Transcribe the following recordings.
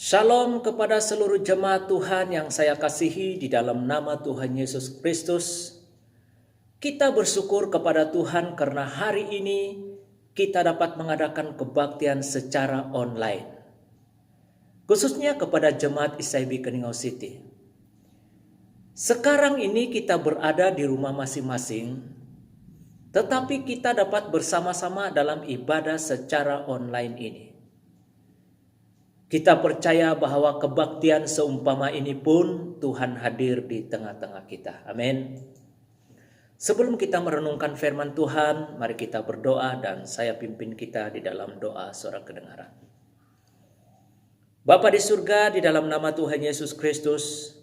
Shalom kepada seluruh jemaat Tuhan yang saya kasihi di dalam nama Tuhan Yesus Kristus. Kita bersyukur kepada Tuhan karena hari ini kita dapat mengadakan kebaktian secara online. Khususnya kepada jemaat ICIB Keningau City. Sekarang ini kita berada di rumah masing-masing, tetapi kita dapat bersama-sama dalam ibadah secara online ini. Kita percaya bahwa kebaktian seumpama ini pun Tuhan hadir di tengah-tengah kita. Amin. Sebelum kita merenungkan firman Tuhan, mari kita berdoa dan saya pimpin kita di dalam doa suara kedengaran. Bapa di surga, di dalam nama Tuhan Yesus Kristus,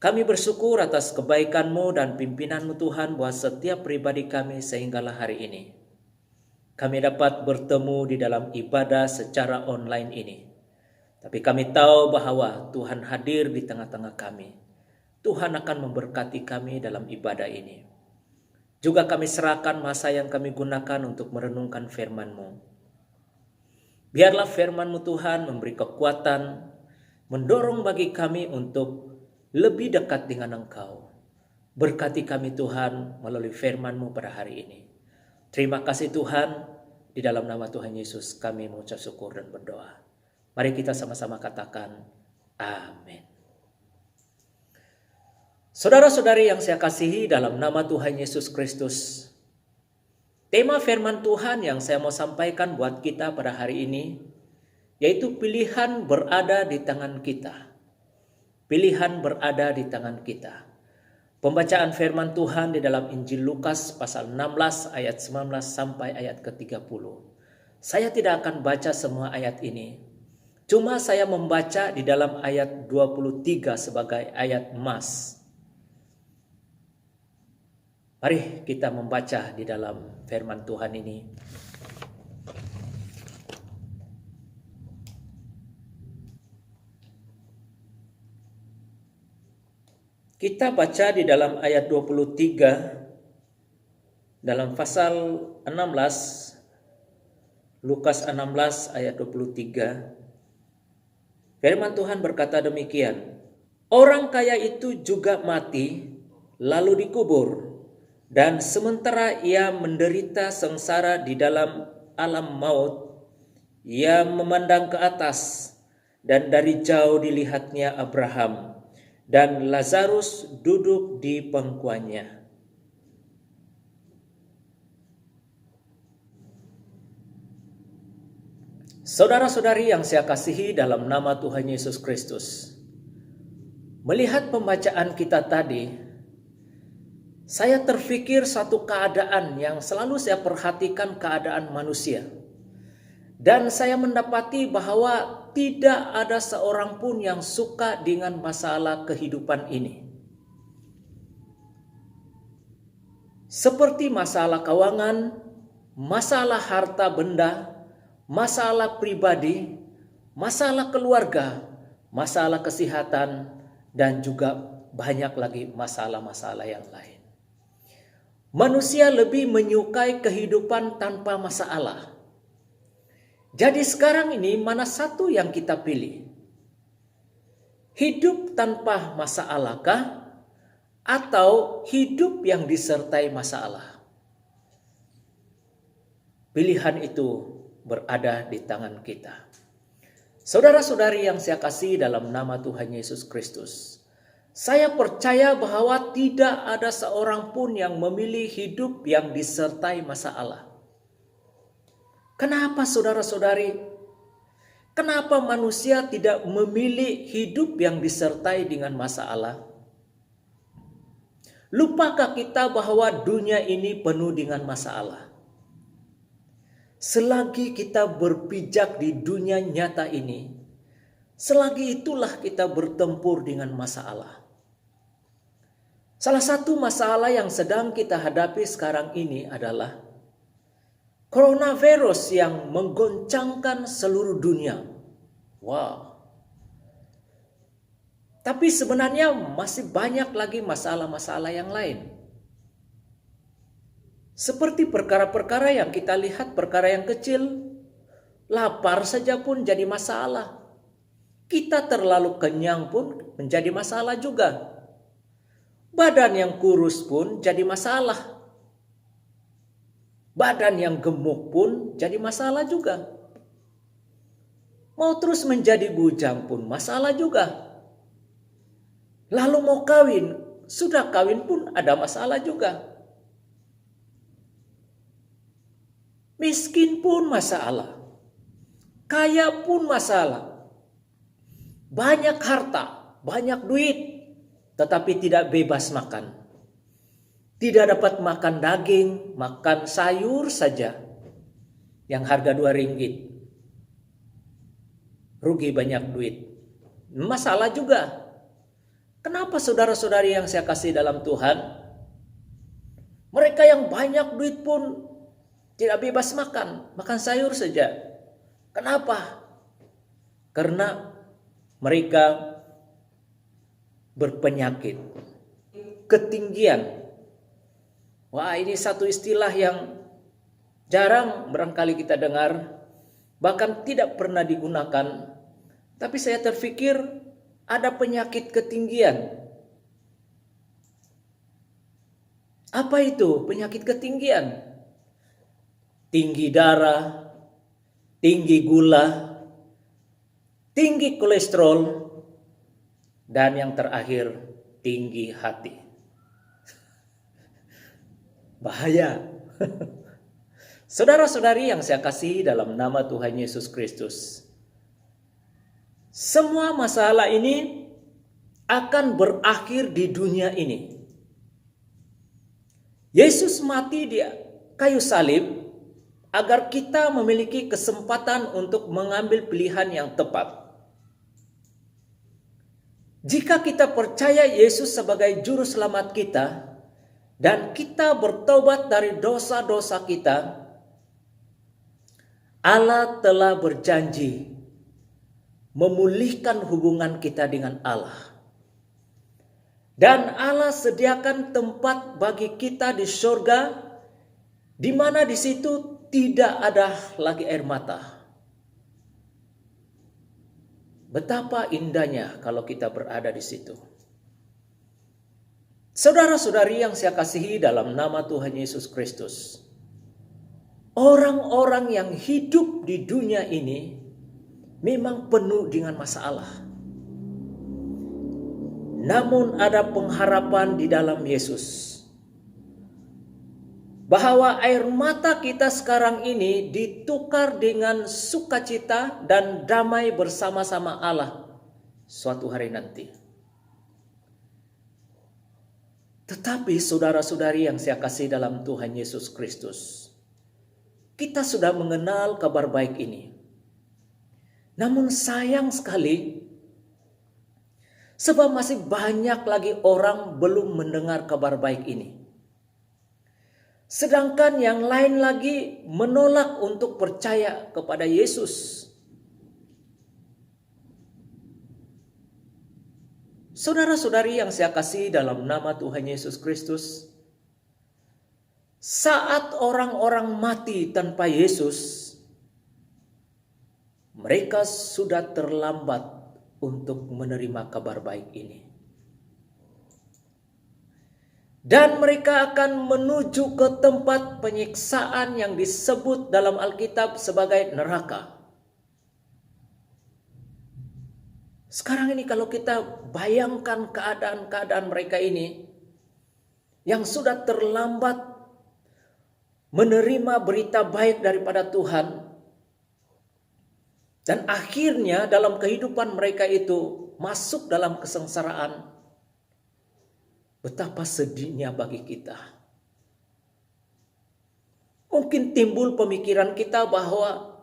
kami bersyukur atas kebaikan-Mu dan pimpinan-Mu Tuhan buat setiap pribadi kami sehinggalah hari ini. Kami dapat bertemu di dalam ibadah secara online ini. Tapi kami tahu bahwa Tuhan hadir di tengah-tengah kami. Tuhan akan memberkati kami dalam ibadah ini. Juga kami serahkan masa yang kami gunakan untuk merenungkan firman-Mu. Biarlah firman-Mu Tuhan memberi kekuatan, mendorong bagi kami untuk lebih dekat dengan Engkau. Berkati kami Tuhan melalui firman-Mu pada hari ini. Terima kasih Tuhan, di dalam nama Tuhan Yesus kami mengucap syukur dan berdoa. Mari kita sama-sama katakan amin. Saudara-saudari yang saya kasihi dalam nama Tuhan Yesus Kristus. Tema firman Tuhan yang saya mau sampaikan buat kita pada hari ini, yaitu pilihan berada di tangan kita. Pilihan berada di tangan kita. Pembacaan firman Tuhan di dalam Injil Lukas pasal 16 ayat 19 sampai ayat ke-30. Saya tidak akan baca semua ayat ini. Cuma saya membaca di dalam ayat 23 sebagai ayat emas. Mari kita membaca di dalam firman Tuhan ini. Kita baca di dalam ayat 23 dalam pasal 16, Lukas 16 ayat 23. Firman Tuhan berkata demikian, orang kaya itu juga mati, lalu dikubur, dan sementara ia menderita sengsara di dalam alam maut, ia memandang ke atas, dan dari jauh dilihatnya Abraham, dan Lazarus duduk di pangkuannya. Saudara-saudari yang saya kasihi dalam nama Tuhan Yesus Kristus. Melihat pembacaan kita tadi, saya terfikir satu keadaan yang selalu saya perhatikan, keadaan manusia. Dan saya mendapati bahwa tidak ada seorang pun yang suka dengan masalah kehidupan ini. Seperti masalah keuangan, masalah harta benda, masalah pribadi, masalah keluarga, masalah kesehatan, dan juga banyak lagi masalah-masalah yang lain. Manusia lebih menyukai kehidupan tanpa masalah. Jadi sekarang ini mana satu yang kita pilih? Hidup tanpa masalahkah? Atau hidup yang disertai masalah? Pilihan itu berada di tangan kita. Saudara-saudari yang saya kasih dalam nama Tuhan Yesus Kristus, saya percaya bahwa tidak ada seorang pun yang memilih hidup yang disertai masalah. Kenapa saudara-saudari? Kenapa manusia tidak memilih hidup yang disertai dengan masalah? Lupakah kita bahwa dunia ini penuh dengan masalah? Selagi kita berpijak di dunia nyata ini, selagi itulah kita bertempur dengan masalah. Salah satu masalah yang sedang kita hadapi sekarang ini adalah coronavirus yang menggoncangkan seluruh dunia. Wow. Tapi sebenarnya masih banyak lagi masalah-masalah yang lain. Seperti perkara-perkara yang kita lihat, perkara yang kecil, lapar saja pun jadi masalah. Kita terlalu kenyang pun menjadi masalah juga. Badan yang kurus pun jadi masalah. Badan yang gemuk pun jadi masalah juga. Mau terus menjadi bujang pun masalah juga. Lalu mau kawin, sudah kawin pun ada masalah juga. Miskin pun masalah. Kaya pun masalah. Banyak harta, banyak duit, tetapi tidak bebas makan. Tidak dapat makan daging, makan sayur saja yang harga 2 ringgit. Rugi banyak duit. Masalah juga. Kenapa saudara-saudari yang saya kasih dalam Tuhan? Mereka yang banyak duit pun tidak bebas makan, makan sayur saja. Kenapa? Karena mereka berpenyakit, ketinggian. Wah, ini satu istilah yang jarang barangkali kita dengar, bahkan tidak pernah digunakan. Tapi saya terpikir ada penyakit ketinggian. Apa itu penyakit ketinggian? Tinggi darah, tinggi gula, tinggi kolesterol, dan yang terakhir tinggi hati. Bahaya. Saudara-saudari yang saya kasih dalam nama Tuhan Yesus Kristus, semua masalah ini akan berakhir di dunia ini. Yesus mati di kayu salib agar kita memiliki kesempatan untuk mengambil pilihan yang tepat. Jika kita percaya Yesus sebagai juru selamat kita dan kita bertobat dari dosa-dosa kita, Allah telah berjanji memulihkan hubungan kita dengan Allah. Dan Allah sediakan tempat bagi kita di surga, di mana di situ tidak ada lagi air mata. Betapa indahnya kalau kita berada di situ. Saudara-saudari yang saya kasihi dalam nama Tuhan Yesus Kristus, orang-orang yang hidup di dunia ini memang penuh dengan masalah. Namun ada pengharapan di dalam Yesus. Bahwa air mata kita sekarang ini ditukar dengan sukacita dan damai bersama-sama Allah suatu hari nanti. Tetapi saudara-saudari yang saya kasih dalam Tuhan Yesus Kristus, kita sudah mengenal kabar baik ini. Namun sayang sekali, sebab masih banyak lagi orang belum mendengar kabar baik ini. Sedangkan yang lain lagi menolak untuk percaya kepada Yesus. Saudara-saudari yang saya kasih dalam nama Tuhan Yesus Kristus, saat orang-orang mati tanpa Yesus, mereka sudah terlambat untuk menerima kabar baik ini. Dan mereka akan menuju ke tempat penyiksaan yang disebut dalam Alkitab sebagai neraka. Sekarang ini kalau kita bayangkan keadaan-keadaan mereka ini yang sudah terlambat menerima berita baik daripada Tuhan, dan akhirnya dalam kehidupan mereka itu masuk dalam kesengsaraan, betapa sedihnya bagi kita. Mungkin timbul pemikiran kita bahwa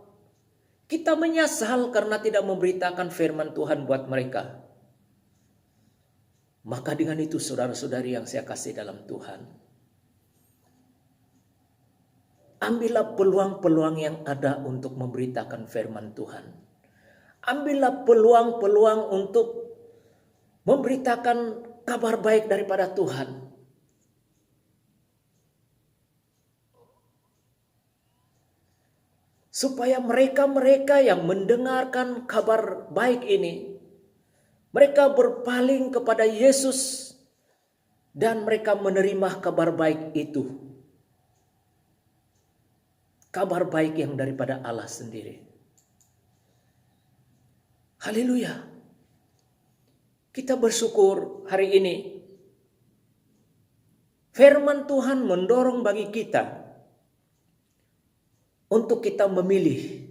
kita menyesal karena tidak memberitakan firman Tuhan buat mereka. Maka dengan itu saudara-saudari yang saya kasih dalam Tuhan, ambillah peluang-peluang yang ada untuk memberitakan firman Tuhan. Ambillah peluang-peluang untuk memberitakan kabar baik daripada Tuhan. Supaya mereka-mereka yang mendengarkan kabar baik ini Mereka berpaling kepada Yesus dan mereka menerima kabar baik itu. Kabar baik yang daripada Allah sendiri. Haleluya. Kita bersyukur hari ini. Firman Tuhan mendorong bagi kita untuk kita memilih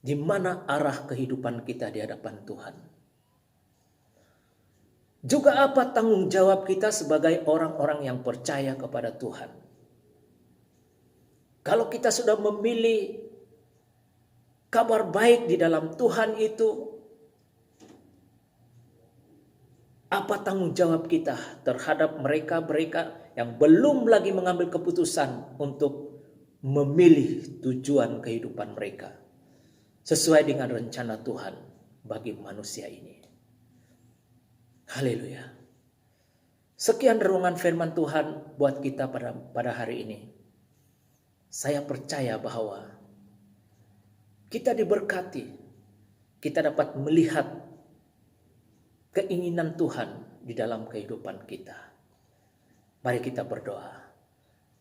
di mana arah kehidupan kita di hadapan Tuhan. Juga apa tanggung jawab kita sebagai orang-orang yang percaya kepada Tuhan. Kalau kita sudah memilih kabar baik di dalam Tuhan itu, apa tanggung jawab kita terhadap mereka-mereka yang belum lagi mengambil keputusan untuk memilih tujuan kehidupan mereka sesuai dengan rencana Tuhan bagi manusia ini. Haleluya. Sekian renungan firman Tuhan buat kita pada hari ini. Saya percaya bahwa kita diberkati, kita dapat melihat keinginan Tuhan di dalam kehidupan kita. Mari kita berdoa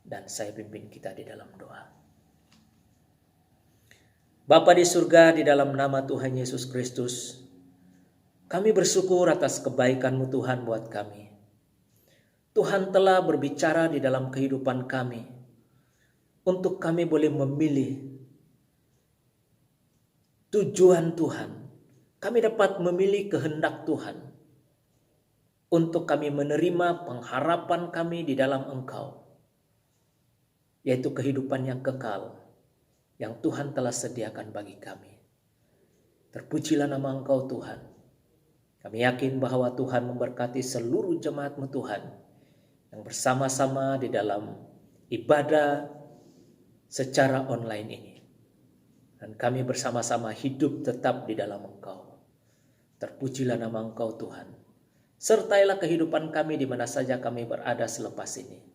dan saya pimpin kita di dalam doa. Bapa di surga, di dalam nama Tuhan Yesus Kristus, kami bersyukur atas kebaikan-Mu Tuhan buat kami. Tuhan telah berbicara di dalam kehidupan kami untuk kami boleh memilih tujuan Tuhan. Kami dapat memilih kehendak Tuhan untuk kami menerima pengharapan kami di dalam Engkau, yaitu kehidupan yang kekal yang Tuhan telah sediakan bagi kami. Terpujilah nama Engkau Tuhan. Kami yakin bahwa Tuhan memberkati seluruh jemaat-Mu Tuhan yang bersama-sama di dalam ibadah secara online ini. Dan kami bersama-sama hidup tetap di dalam Engkau. Terpujilah nama Engkau Tuhan. Sertailah kehidupan kami di mana saja kami berada selepas ini.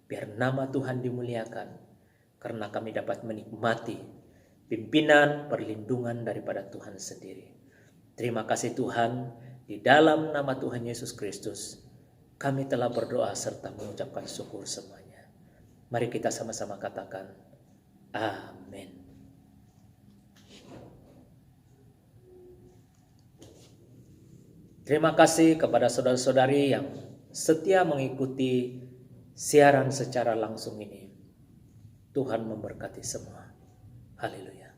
Biar nama Tuhan dimuliakan. Karena kami dapat menikmati pimpinan perlindungan daripada Tuhan sendiri. Terima kasih Tuhan. Di dalam nama Tuhan Yesus Kristus, kami telah berdoa serta mengucapkan syukur semuanya. Mari kita sama-sama katakan, amin. Terima kasih kepada saudara-saudari yang setia mengikuti siaran secara langsung ini. Tuhan memberkati semua. Haleluya.